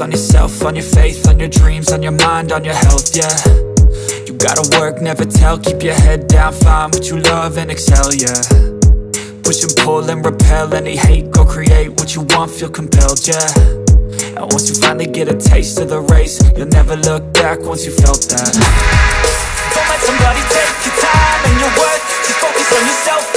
focus on yourself, on your faith, on your dreams, on your mind, on your health, yeah. You gotta work, never tell, keep your head down, find what you love and excel, yeah. Push and pull and repel any hate, go create what you want, feel compelled, yeah. And once you finally get a taste of the race, you'll never look back once you felt that. Don't let somebody take your time and your worth, just focus on yourself